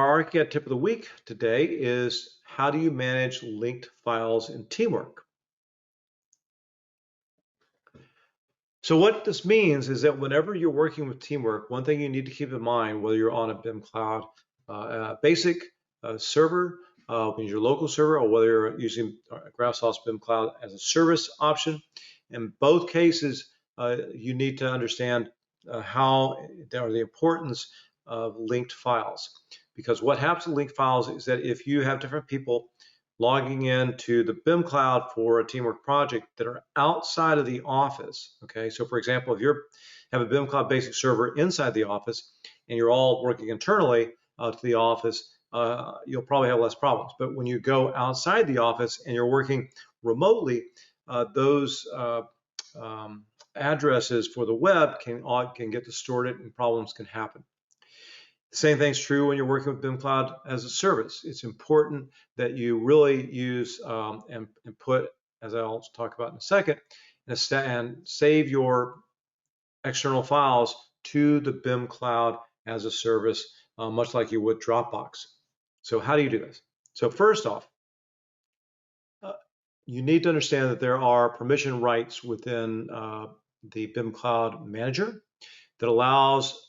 Our ArchiCAD tip of the week today is how do you manage linked files in Teamwork? So what this means is that whenever you're working with Teamwork, one thing you need to keep in mind, whether you're on a BIM Cloud basic server, your local server, or whether you're using GraphSoft's BIM Cloud as a service option, in both cases, you need to understand the importance of linked files. Because what happens with linked files is that if you have different people logging into the BIM Cloud for a Teamwork project that are outside of the office, okay? So for example, if you have a BIM Cloud basic server inside the office and you're all working internally to the office, you'll probably have less problems. But when you go outside the office and you're working remotely, those addresses for the web can get distorted and problems can happen. The same thing's true when you're working with BIM Cloud as a service. It's important that you really use and put, as I'll talk about in a second, and save your external files to the BIM Cloud as a service, much like you would Dropbox. So how do you do this? So first off, you need to understand that there are permission rights within the BIM Cloud Manager that allows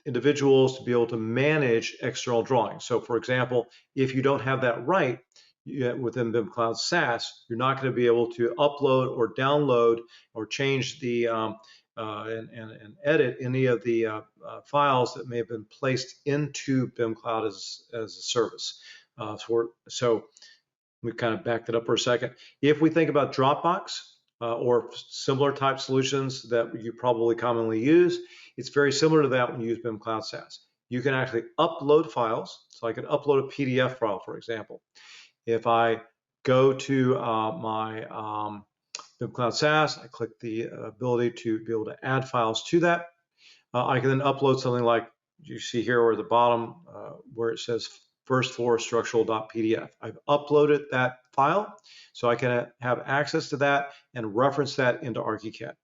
individuals to be able to manage external drawings. So for example, if you don't have that right within BIM Cloud SaaS, you're not going to be able to upload or download or change the and edit any of the files that may have been placed into BIM Cloud as a service. So we kind of backed it up for a second. If we think about Dropbox, or similar type solutions that you probably commonly use, it's very similar to that when you use BIM Cloud SaaS. You can actually upload files. So I can upload a PDF file, for example. If I go to my BIM Cloud SaaS, I click the ability to be able to add files to that. I can then upload something like you see here or at the bottom where it says first floor structural.pdf. I've uploaded that file, so I can have access to that and reference that into ArchiCAD.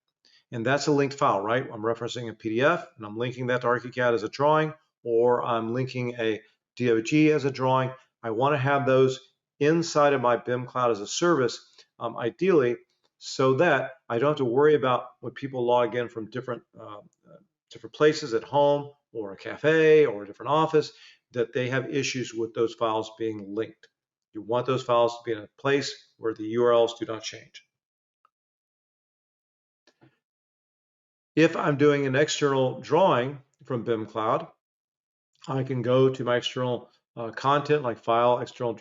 And that's a linked file, right? I'm referencing a PDF and I'm linking that to ArchiCAD as a drawing, or I'm linking a DOG as a drawing. I want to have those inside of my BIM Cloud as a service, ideally, so that I don't have to worry about when people log in from different places at home or a cafe or a different office, that they have issues with those files being linked. You want those files to be in a place where the URLs do not change. If I'm doing an external drawing from BIM Cloud, I can go to my external content, like File, External,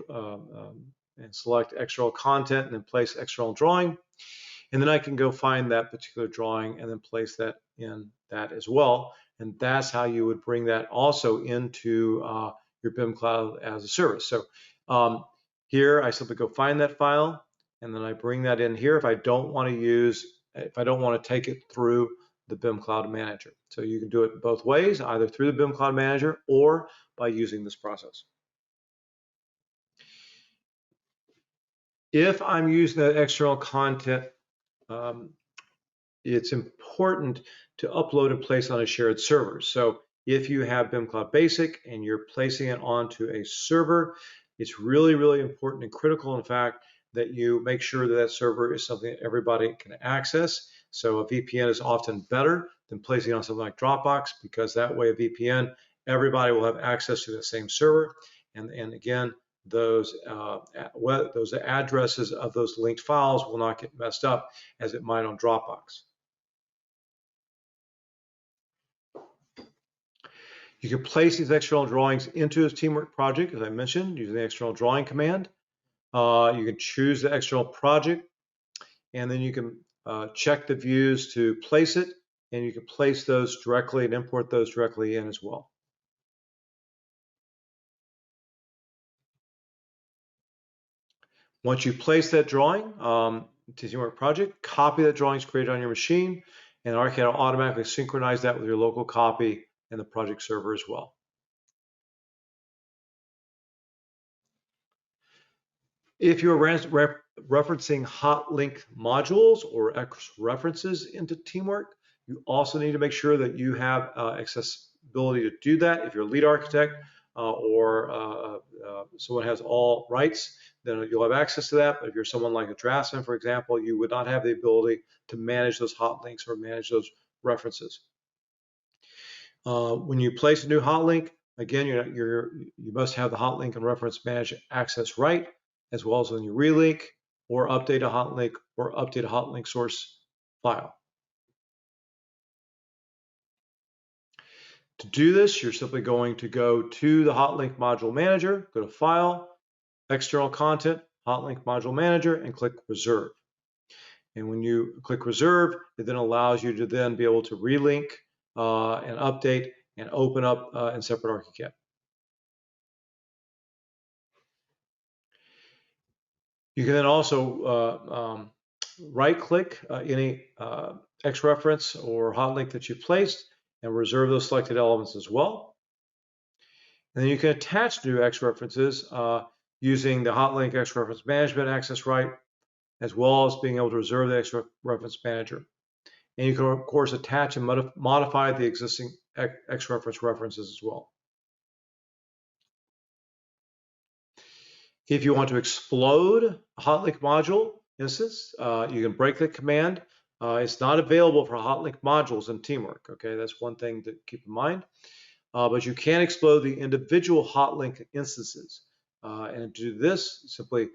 and select External Content, and then place External Drawing. And then I can go find that particular drawing and then place that in that as well. And that's how you would bring that also into your BIM Cloud as a service. So here I simply go find that file and then I bring that in here if I don't want to take it through the BIM Cloud Manager. So you can do it both ways, either through the BIM Cloud Manager or by using this process. If I'm using that external content, it's important to upload and place on a shared server. So if you have BIM Cloud Basic and you're placing it onto a server, it's really, really important and critical, in fact, that you make sure that that server is something that everybody can access. So a VPN is often better than placing it on something like Dropbox, because that way a VPN, everybody will have access to the same server. And again, those addresses of those linked files will not get messed up as it might on Dropbox. You can place these external drawings into a Teamwork project, as I mentioned, using the external drawing command. You can choose the external project, and then you can check the views to place it, and you can place those directly and import those directly in as well. Once you place that drawing to Teamwork project, copy that drawings created on your machine, and ArchiCAD will automatically synchronize that with your local copy and the project server as well. If you're referencing hot link modules or X references into Teamwork, you also need to make sure that you have accessibility to do that. If you're a lead architect, or someone has all rights, then you'll have access to that. But if you're someone like a draftsman, for example, you would not have the ability to manage those hot links or manage those references. When you place a new hot link, again, you must have the hot link and reference manage access right, as well as when you relink or update a hot link or update a hot link source file. To do this, you're simply going to go to the Hotlink Module Manager, go to File, External Content, Hotlink Module Manager, and click Reserve. And when you click Reserve, it then allows you to then be able to relink and update and open up in separate ArchiCAD. You can then also right-click any X-reference or hotlink that you've placed and reserve those selected elements as well. And then you can attach new X-references using the Hotlink X-reference management access right, as well as being able to reserve the X-reference manager. And you can, of course, attach and modify the existing X-reference references as well. If you want to explode a hotlink module instance, you can break the command. It's not available for hotlink modules in Teamwork. Okay, that's one thing to keep in mind. But you can explode the individual hotlink instances. And to do this, simply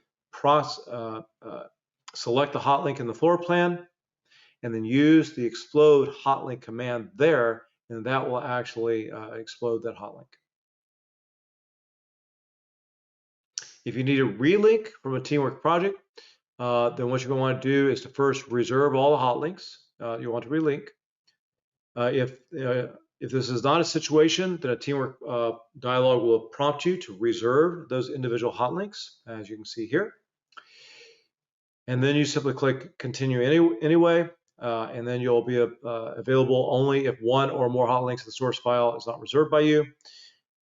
select the hotlink in the floor plan, and then use the explode hotlink command there, and that will actually explode that hotlink. If you need a relink from a Teamwork project, then what you're going to want to do is to first reserve all the hotlinks you want to relink. If this is not a situation, then a Teamwork dialog will prompt you to reserve those individual hotlinks, as you can see here. And then you simply click Continue anyway, and then you'll be available only if one or more hotlinks in the source file is not reserved by you.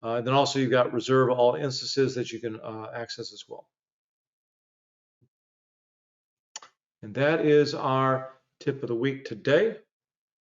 And then also you've got reserve all instances that you can access as well. And that is our tip of the week today.